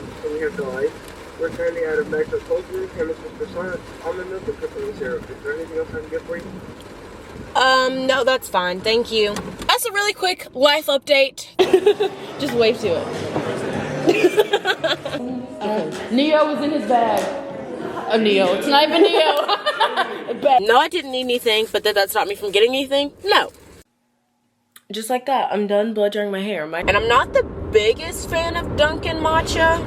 down, so we have delight. We're currently out of Maxwell cold brew, chemistry croissant, almond milk, and peppermint syrup. Is there anything else I can get for you? No, that's fine. Thank you. That's a really quick life update. Just wave to it. Neo was in his bag. Oh, Neo. It's not even Neo. No, I didn't need anything, but did that stop me from getting anything? No. Just like that, I'm done blood drying my hair. And I'm not the biggest fan of Dunkin' matcha.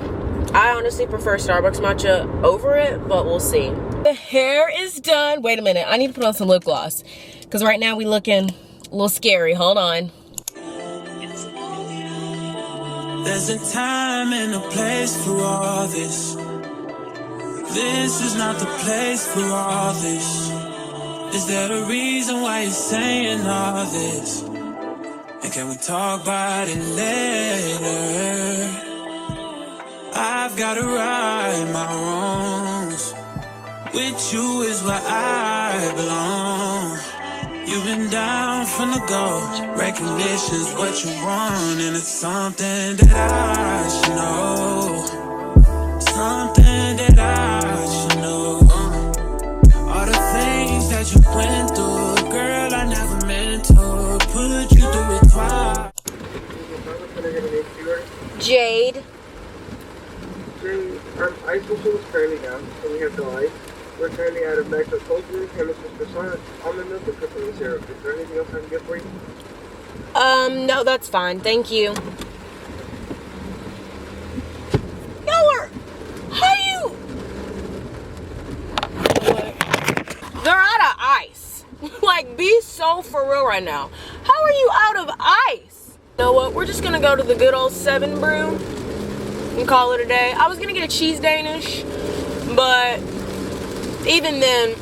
I honestly prefer Starbucks matcha over it, but we'll see. The hair is done. Wait a minute, I need to put on some lip gloss. Because right now we looking a little scary. Hold on. There's a time and a place for all this. This is not the place for all this. Is there a reason why you're saying all this? And can we talk about it later? I've gotta right my wrongs. With you is where I belong. You've been down from the go. Recognition's what you want, and it's something that I should know. Something that I should know. All the things that you went through, girl, I never meant to put you through it twice. Jade. Ice machine is currently down, so we have delight. We're currently out of Maxwell cold brew, chemistry croissant, almond milk, and peppermint syrup. Is there anything else I can get for you? No, that's fine. Thank you. Y'all are... How you... They're out of ice. Like, be so for real right now. How are you out of ice? You know what? We're just gonna go to the good old 7 Brew and call it a day. I was gonna get a cheese Danish, but even then,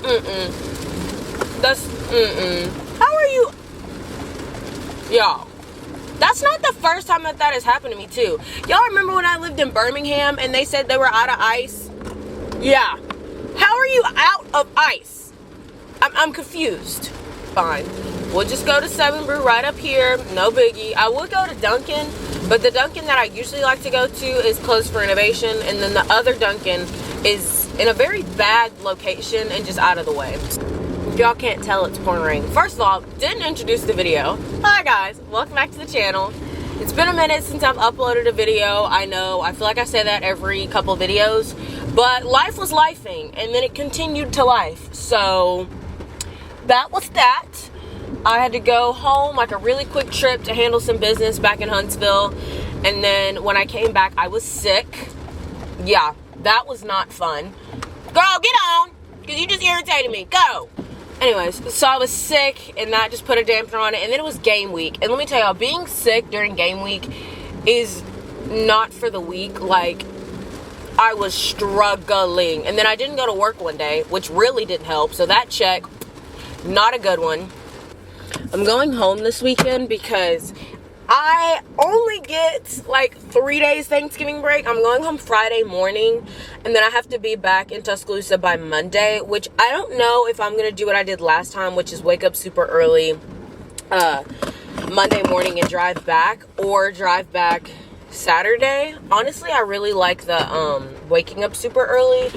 How are you? Y'all, that's not the first time that has happened to me too. Y'all remember when I lived in Birmingham and they said they were out of ice? Yeah. How are you out of ice? I'm confused. Fine. We'll just go to 7 Brew right up here. No biggie. I would go to Dunkin', but the Dunkin' that I usually like to go to is closed for renovation, and then the other Dunkin' is in a very bad location and just out of the way. If y'all can't tell, it's pouring rain. First of all, didn't introduce the video. Hi guys, welcome back to the channel. It's been a minute since I've uploaded a video. I know, I feel like I say that every couple videos, but life was lifing, and then it continued to life. So that was that. I had to go home, like a really quick trip to handle some business back in Huntsville, and then when I came back, I was sick. Yeah, that was not fun. Girl, get on, because you just irritated me. Go. Anyways, so I was sick, and that just put a dampener on it, and then it was game week. And let me tell y'all, being sick during game week is not for the weak. Like, I was struggling. And then I didn't go to work one day, which really didn't help. So that check, not a good one. I'm going home this weekend because I only get like 3 days Thanksgiving break. I'm going home Friday morning, and then I have to be back in Tuscaloosa by Monday, which I don't know if I'm going to do what I did last time, which is wake up super early Monday morning and drive back, or drive back Saturday. Honestly, I really like the waking up super early,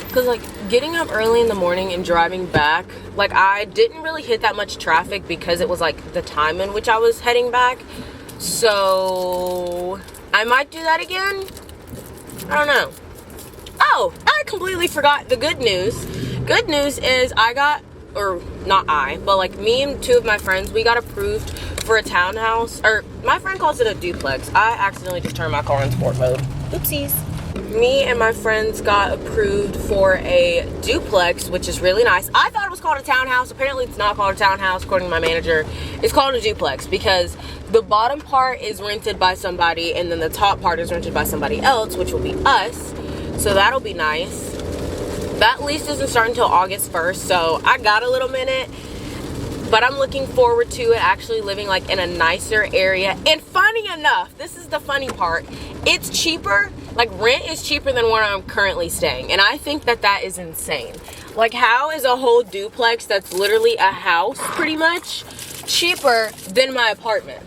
because like getting up early in the morning and driving back, like I didn't really hit that much traffic because it was like the time in which I was heading back. So I might do that again. I don't know. Oh, I completely forgot the good news. Good news is I got, or not I, but like me and 2 of my friends, we got approved for a townhouse, or my friend calls it a duplex. I accidentally just turned my car in sport mode. Oopsies. Me and my friends got approved for a duplex, which is really nice. I thought it was called a townhouse. Apparently it's not called a townhouse, according to my manager. It's called a duplex because the bottom part is rented by somebody, and then the top part is rented by somebody else, which will be us. So that'll be nice. That lease doesn't start until August 1st, so I got a little minute. But I'm looking forward to it actually living like in a nicer area. And funny enough, this is the funny part, it's cheaper. Like, rent is cheaper than where I'm currently staying. And I think that that is insane. Like, how is a whole duplex that's literally a house, pretty much, cheaper than my apartment?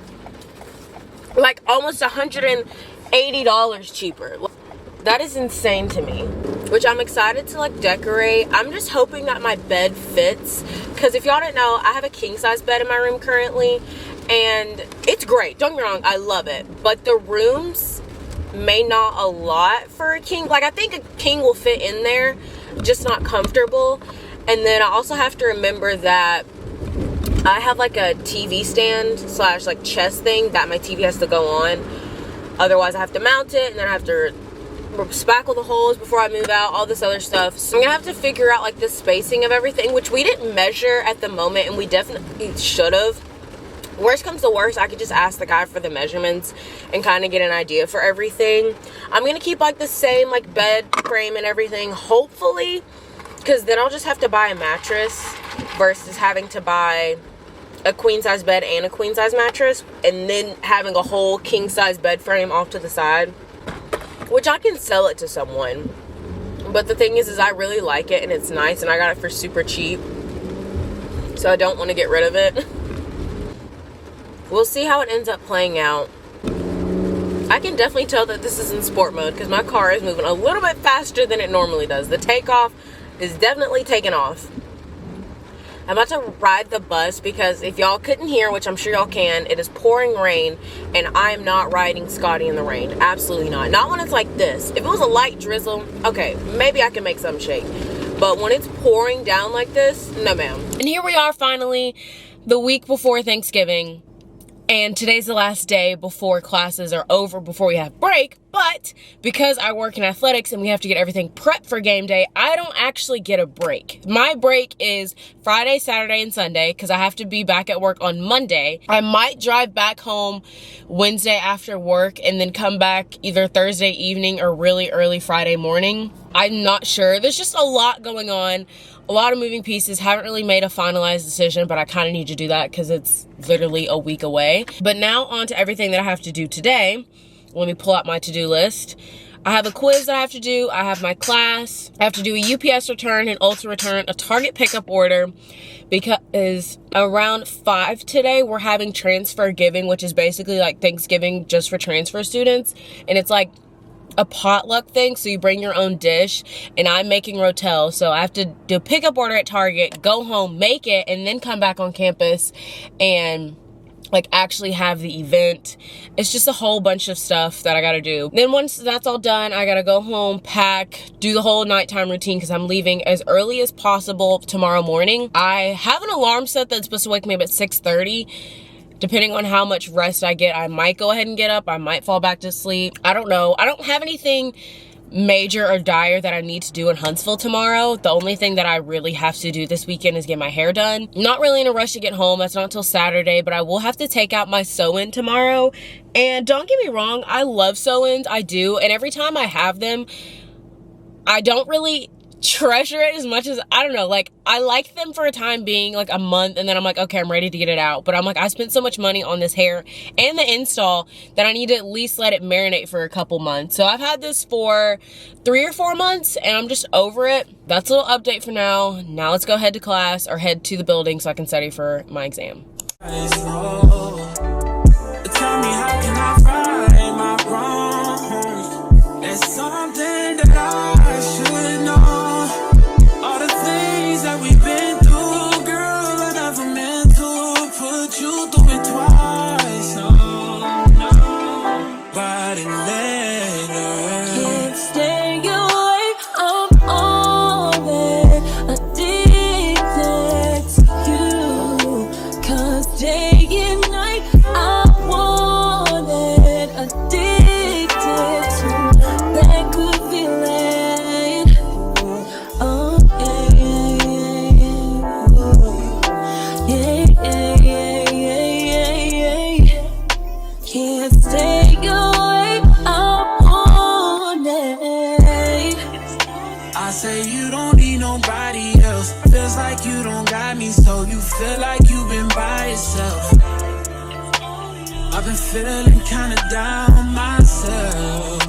Like, almost $180 cheaper. That is insane to me, which I'm excited to like decorate. I'm just hoping that my bed fits, because if y'all didn't know, I have a king size bed in my room currently, and it's great, don't get me wrong, I love it, but the rooms may not allot for a king. Like, I think a king will fit in there, just not comfortable. And then I also have to remember that I have like a TV stand slash like chest thing that my TV has to go on, otherwise I have to mount it, and then I have to spackle the holes before I move out, all this other stuff. So I'm gonna have to figure out like the spacing of everything, which we didn't measure at the moment, and we definitely should have. Worst comes to worst, I could just ask the guy for the measurements and kind of get an idea for everything. I'm gonna keep like the same like bed frame and everything, hopefully, because then I'll just have to buy a mattress versus having to buy a queen size bed and a queen size mattress, and then having a whole king size bed frame off to the side, which I can sell it to someone. But the thing is I really like it and it's nice, and I got it for super cheap, so I don't want to get rid of it. We'll see how it ends up playing out. I can definitely tell that this is in sport mode because my car is moving a little bit faster than it normally does. The takeoff is definitely taking off. I'm about to ride the bus because if y'all couldn't hear, which I'm sure y'all can, it is pouring rain, and I'm not riding Scotty in the rain. Absolutely not. Not when it's like this. If it was a light drizzle, okay, maybe I can make some shake. But when it's pouring down like this, no ma'am. And here we are finally, the week before Thanksgiving. And today's the last day before classes are over, before we have break. But because I work in athletics and we have to get everything prepped for game day, I don't actually get a break. My break is Friday, Saturday, and Sunday because I have to be back at work on Monday. I might drive back home Wednesday after work and then come back either Thursday evening or really early Friday morning. I'm not sure. There's just a lot going on. A lot of moving pieces. Haven't really made a finalized decision, but I kind of need to do that because it's literally a week away. But now on to everything that I have to do today. Let me pull out my to-do list. I have a quiz that I have to do. I have my class. I have to do a UPS return, an Ulta return, a Target pickup order, because around 5 today, we're having transfer giving, which is basically like Thanksgiving just for transfer students. And it's like a potluck thing, so you bring your own dish, and I'm making rotel, so I have to do a pickup order at Target, go home, make it, and then come back on campus and like actually have the event. It's just a whole bunch of stuff that I gotta do. Then once that's all done, I gotta go home, pack, do the whole nighttime routine because I'm leaving as early as possible tomorrow morning. I have an alarm set that's supposed to wake me up at 6:30. Depending on how much rest I get, I might go ahead and get up. I might fall back to sleep. I don't know. I don't have anything major or dire that I need to do in Huntsville tomorrow. The only thing that I really have to do this weekend is get my hair done. Not really in a rush to get home. That's not until Saturday, but I will have to take out my sew-in tomorrow. And don't get me wrong, I love sew-ins. I do. And every time I have them, I don't really treasure it as much as, I don't know, like I like them for a time being, like a month, and then I'm like, okay, I'm ready to get it out. But I'm like, I spent so much money on this hair and the install that I need to at least let it marinate for a couple months. So I've had this for 3 or 4 months and I'm just over it. That's a little update for now. Now let's go head to class, or head to the building so I can study for my exam. Tell me, how can I right my wrongs? There's something that I should know. All the things that we've been through, girl, I never meant to put you through it twice. No, no. But it later. Can't stay away, I'm on it. Addicted to you. 'Cause day and night I want it. Addicted to that good feeling. Oh yeah, yeah, yeah, yeah, yeah, yeah. Can't stay away, I'm on it. I say you don't need nobody else. Feels like you don't got me, so you feel like you've been by yourself. I've been feeling kinda down myself.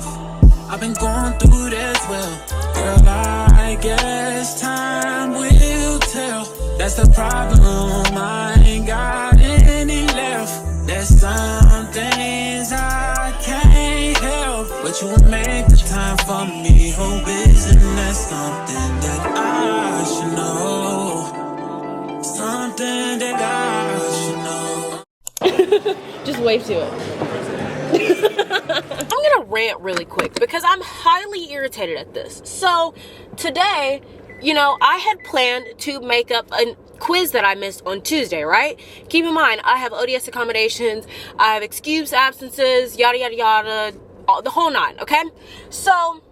I've been going through this well. Girl, I guess time will tell. That's the problem, I ain't got any left. There's some things I can't help, but you make the time for me. Hope isn't that something that I should know? Something that I should know. Just wave to it. I'm gonna rant really quick because I'm highly irritated at this. So today, you know, I had planned to make up a quiz that I missed on Tuesday, right? Keep in mind, I have ODS accommodations, I have excused absences, yada yada yada, the whole nine, okay? So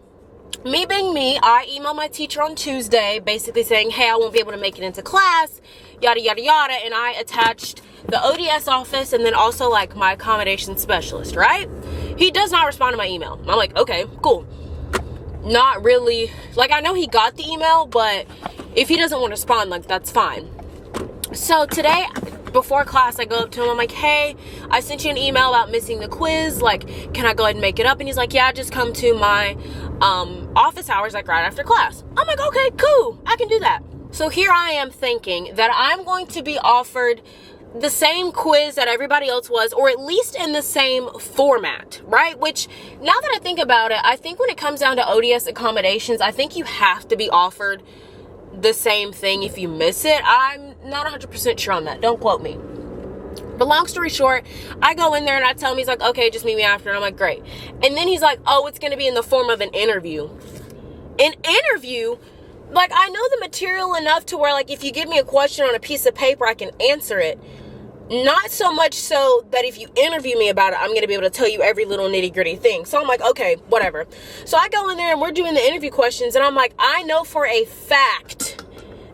me being me, I emailed my teacher on Tuesday basically saying, hey, I won't be able to make it into class, yada yada yada, and I attached the ODS office and then also like my accommodation specialist, right? He does not respond to my email. I'm like, okay, cool. Not really, like, I know he got the email, but if he doesn't want to respond, like, that's fine. So today, before class, I go up to him, I'm like, hey, I sent you an email about missing the quiz, like, can I go ahead and make it up? And he's like, yeah, just come to my office hours, like, right after class. I'm like, okay, cool, I can do that. So here I am thinking that I'm going to be offered the same quiz that everybody else was, or at least in the same format, right? Which, now that I think about it, I think when it comes down to ODS accommodations, I think you have to be offered the same thing if you miss it. I'm not 100% sure on that. Don't quote me. But long story short, I go in there and I tell him, he's like, okay, just meet me after. And I'm like, great. And then he's like, oh, it's going to be in the form of an interview. An interview? Like, I know the material enough to where, like, if you give me a question on a piece of paper, I can answer it. Not so much so that if you interview me about it, I'm going to be able to tell you every little nitty gritty thing. So I'm like, okay, whatever. So I go in there and we're doing the interview questions and I'm like, I know for a fact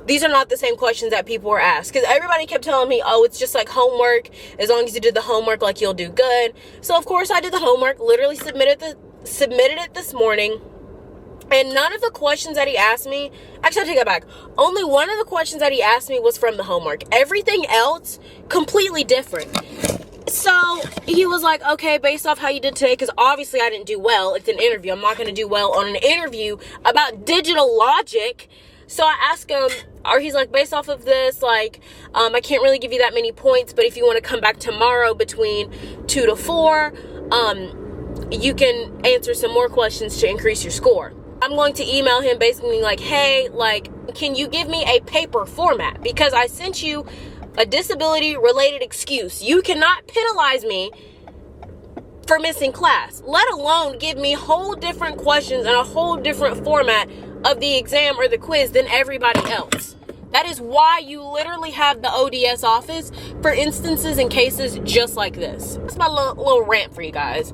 these are not the same questions that people were asked. Because everybody kept telling me, oh, it's just like homework. As long as you did the homework, like, you'll do good. So of course I did the homework, literally submitted it this morning. And none of the questions that he asked me, actually, I take that back. Only one of the questions that he asked me was from the homework. Everything else, completely different. So he was like, okay, based off how you did today, because obviously I didn't do well. It's an interview. I'm not going to do well on an interview about digital logic. So I asked him, or he's like, based off of this, like, I can't really give you that many points, but if you want to come back tomorrow between 2 to 4, you can answer some more questions to increase your score. I'm going to email him basically like, hey, like, can you give me a paper format? Because I sent you a disability related excuse. You cannot penalize me for missing class, let alone give me whole different questions and a whole different format of the exam or the quiz than everybody else. That is why you literally have the ODS office for instances and cases just like this. That's my little rant for you guys.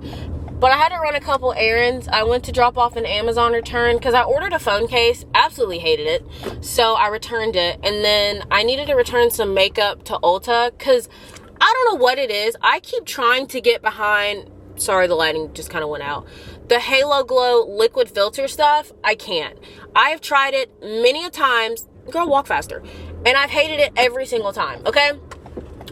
But I had to run a couple errands. I went to drop off an Amazon return because I ordered a phone case. Absolutely hated it. So I returned it. And then I needed to return some makeup to Ulta because I don't know what it is. I keep trying to get behind... Sorry, the lighting just kind of went out. The Halo Glow liquid filter stuff, I can't. I've tried it many a times. Girl, walk faster. And I've hated it every single time, okay?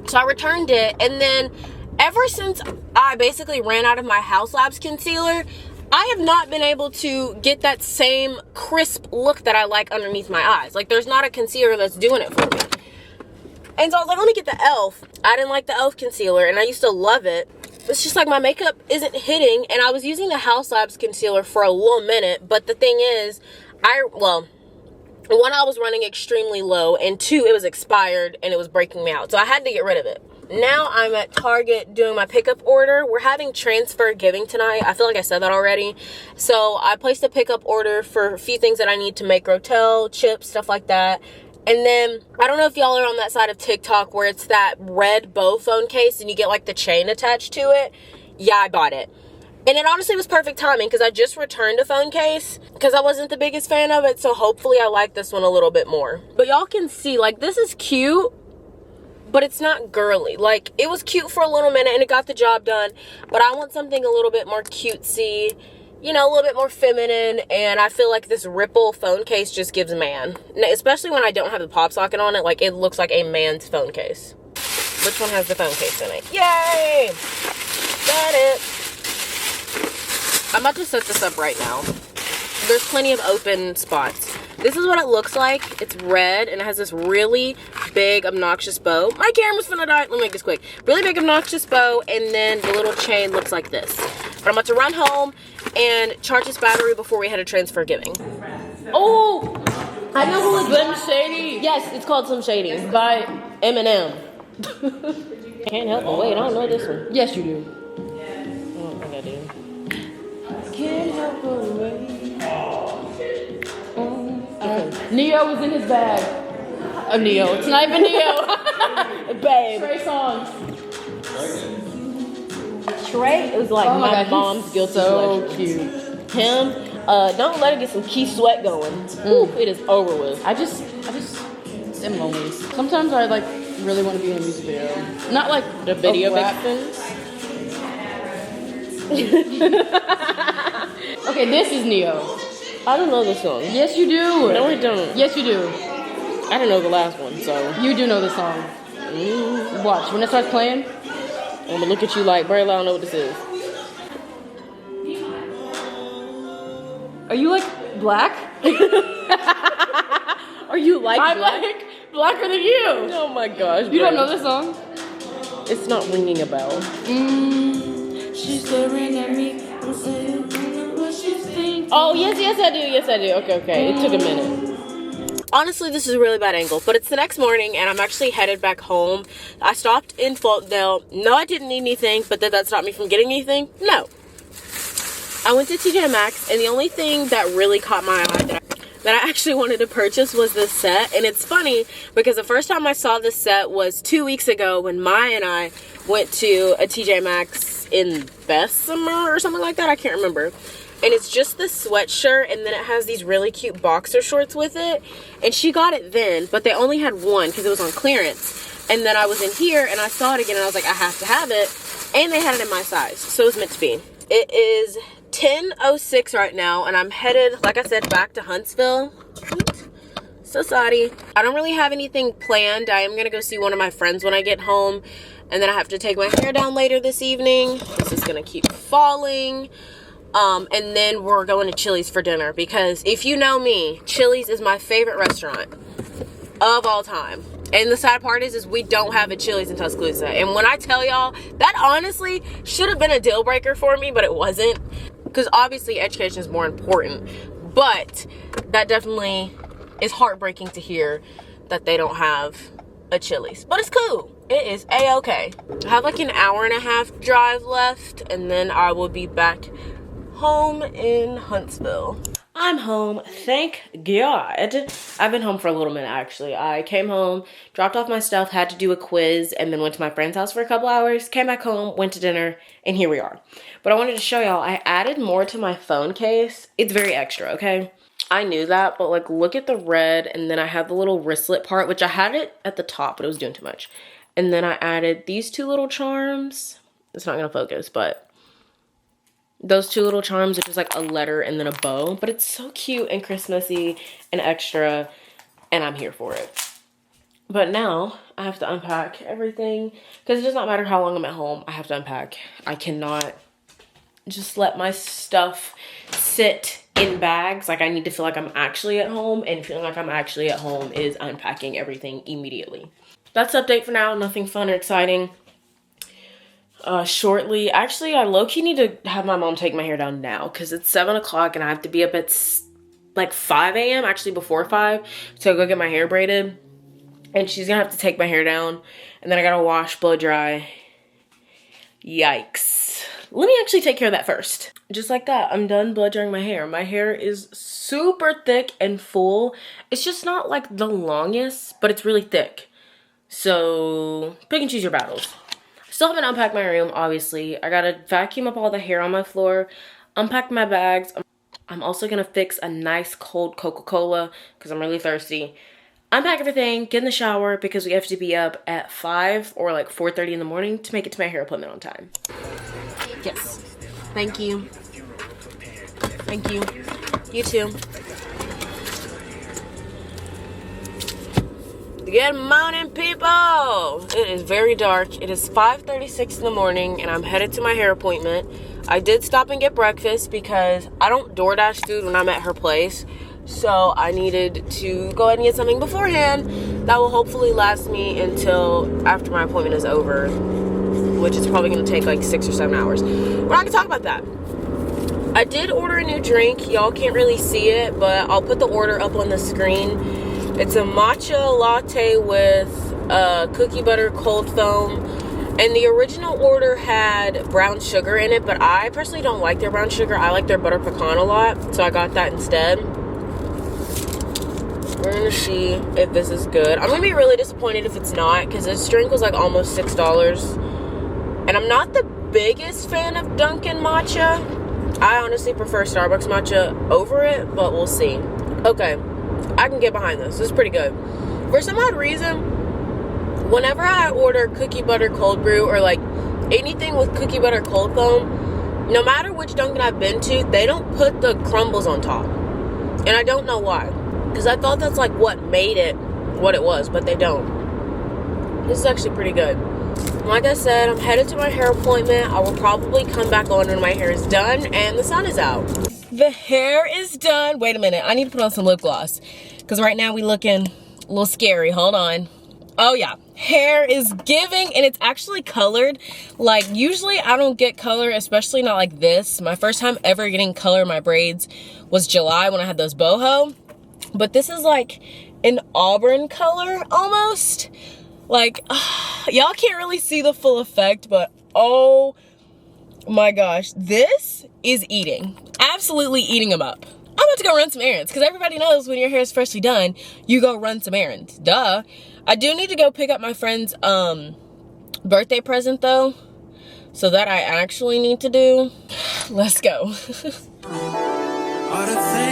So I returned it, and then ever since I basically ran out of my House Labs concealer, I have not been able to get that same crisp look that I like underneath my eyes. Like, there's not a concealer that's doing it for me. And so I was like, let me get the e.l.f. I didn't like the e.l.f. concealer, and I used to love it. It's just like my makeup isn't hitting, and I was using the House Labs concealer for a little minute, but the thing is, one, I was running extremely low, and 2, it was expired, and it was breaking me out, so I had to get rid of it. Now I'm at Target doing my pickup order. We're having transfer giving tonight. I feel like I said that already. So I placed a pickup order for a few things that I need to make, Rotel, chips, stuff like that. And then, I don't know if y'all are on that side of TikTok where it's that red bow phone case and you get like the chain attached to it. Yeah, I bought it. And it honestly was perfect timing because I just returned a phone case because I wasn't the biggest fan of it. So hopefully I like this one a little bit more. But y'all can see, like, this is cute, but it's not girly. Like, it was cute for a little minute and it got the job done. But I want something a little bit more cutesy, you know, a little bit more feminine, and I feel like this ripple phone case just gives man. Especially when I don't have the pop socket on it, like, it looks like a man's phone case. Which one has the phone case in it? Yay! Got it! I'm about to set this up right now. There's plenty of open spots. This is what it looks like. It's red, and it has this really big, obnoxious bow. My camera's finna die. Let me make this quick. Really big, obnoxious bow, and then the little chain looks like this. But I'm about to run home, and charge this battery before we head to transfer giving. Oh, I know who it's Slim Shady. Yes, it's called Slim Shady by Eminem. Can't help but wait, I don't know this one. Yes, you do. Oh, I think I do. Can't help but wait. Neo was in his bag. Neo. It's not even Neo. Babe. Trey Songz. Trey is like my mom's guilty so pleasure. cute. Him, don't let her get some key sweat going. Ooh, it is over with. I just am lonely. Sometimes I like really want to be in a music video. Not like The video rap. vixens. Okay, this is Neo. I don't know this song. Yes, you do. No, I don't. Yes, you do. I don't know the last one, so. You do know the song. Watch when it starts playing. I'm gonna look at you like, Braille, I don't know what this is. Are you like black? Are you like I'm black? like blacker than you. Oh my gosh. You don't Braille. know this song? It's not ringing a bell. She's staring at me. I'm saying, what she's thinking. Oh, yes, I do. Yes, I do. Okay. It took a minute. Honestly, this is a really bad angle, but it's the next morning, and I'm actually headed back home. I stopped in Fultondale. No, I didn't need anything, but did that stop me from getting anything? No. I went to TJ Maxx, and the only thing that really caught my eye that I actually wanted to purchase was this set. And it's funny, because the first time I saw this set was 2 weeks ago when Maya and I went to a TJ Maxx in Bessemer or something like that. I can't remember. And it's just this sweatshirt, and then it has these really cute boxer shorts with it. And she got it then, but they only had one because it was on clearance. And then I was in here, and I saw it again, and I was like, I have to have it. And they had it in my size, so it was meant to be. It is 10:06 right now, and I'm headed, like I said, back to Huntsville. So sorry. I don't really have anything planned. I am going to go see one of my friends when I get home. And then I have to take my hair down later this evening. This is going to keep falling. And then we're going to Chili's for dinner, because if you know me, Chili's is my favorite restaurant of all time. And the sad part is we don't have a Chili's in Tuscaloosa. And when I tell y'all, that honestly should have been a deal breaker for me, but it wasn't, because obviously education is more important. But that definitely is heartbreaking to hear that they don't have a Chili's. But it's cool. It is a-okay. I have like an hour and a half drive left, and then I will be back home in Huntsville. I'm home, thank God. I've been home for a little minute, actually. I came home, dropped off my stuff, had to do a quiz, and then went to my friend's house for a couple hours, came back home, went to dinner, and here we are. But I wanted to show y'all, I added more to my phone case. It's very extra, okay? I knew that, but like, look at the red, and then I have the little wristlet part, which I had it at the top, but it was doing too much. And then I added these two little charms. It's not gonna focus, but those two little charms, which is like a letter and then a bow. But it's so cute and Christmassy and extra, and I'm here for it. But now I have to unpack everything, because it does not matter how long I'm at home, I have to unpack. I cannot just let my stuff sit in bags. Like, I need to feel like I'm actually at home, and feeling like I'm actually at home is unpacking everything immediately. That's the update for now. Nothing fun or exciting. Shortly, actually, I low-key need to have my mom take my hair down now, because it's 7 o'clock and I have to be up at like 5 a.m. actually before 5 to go get my hair braided, and she's gonna have to take my hair down, and then I gotta wash, blow dry. Yikes. Let me actually take care of that first. Just like that, I'm done blow drying my hair. My hair is super thick and full. It's just not like the longest, but it's really thick. So pick and choose your battles. Still haven't unpacked my room, obviously. I gotta vacuum up all the hair on my floor, unpack my bags. I'm also gonna fix a nice cold Coca-Cola because I'm really thirsty. Unpack everything, get in the shower, because we have to be up at 5 or like 4:30 in the morning to make it to my hair appointment on time. Yes. Thank you. Thank you. You too. Good morning, people. It is very dark. It is 5:36 in the morning, and I'm headed to my hair appointment. I did stop and get breakfast because I don't DoorDash food when I'm at her place, so I needed to go ahead and get something beforehand that will hopefully last me until after my appointment is over, which is probably going to take like 6 or 7 hours. We're not going to talk about that. I did order a new drink. Y'all can't really see it, but I'll put the order up on the screen. It's a matcha latte with cookie butter cold foam. And the original order had brown sugar in it, but I personally don't like their brown sugar. I like their butter pecan a lot, so I got that instead. We're gonna see if this is good. I'm gonna be really disappointed if it's not, because this drink was like almost $6. And I'm not the biggest fan of Dunkin' matcha. I honestly prefer Starbucks matcha over it, but we'll see. Okay, I can get behind this. This is pretty good. For some odd reason, whenever I order cookie butter cold brew or like anything with cookie butter cold foam, no matter which Dunkin' I've been to, they don't put the crumbles on top. And I don't know why. Because I thought that's like what made it what it was, but they don't. This is actually pretty good. Like I said, I'm headed to my hair appointment. I will probably come back on when my hair is done and the sun is out. The hair is done. Wait a minute. I need to put on some lip gloss. Because right now we looking a little scary. Hold on. Oh yeah. Hair is giving, and it's actually colored. Like, usually I don't get color, especially not like this. My first time ever getting color in my braids was July when I had those boho. But this is like an auburn color almost. Like, y'all can't really see the full effect, but oh my gosh, this is eating. Absolutely eating them up. I'm about to go run some errands, because everybody knows when your hair is freshly done, you go run some errands. Duh. I do need to go pick up my friend's birthday present though. So that I actually need to do. Let's go. All the things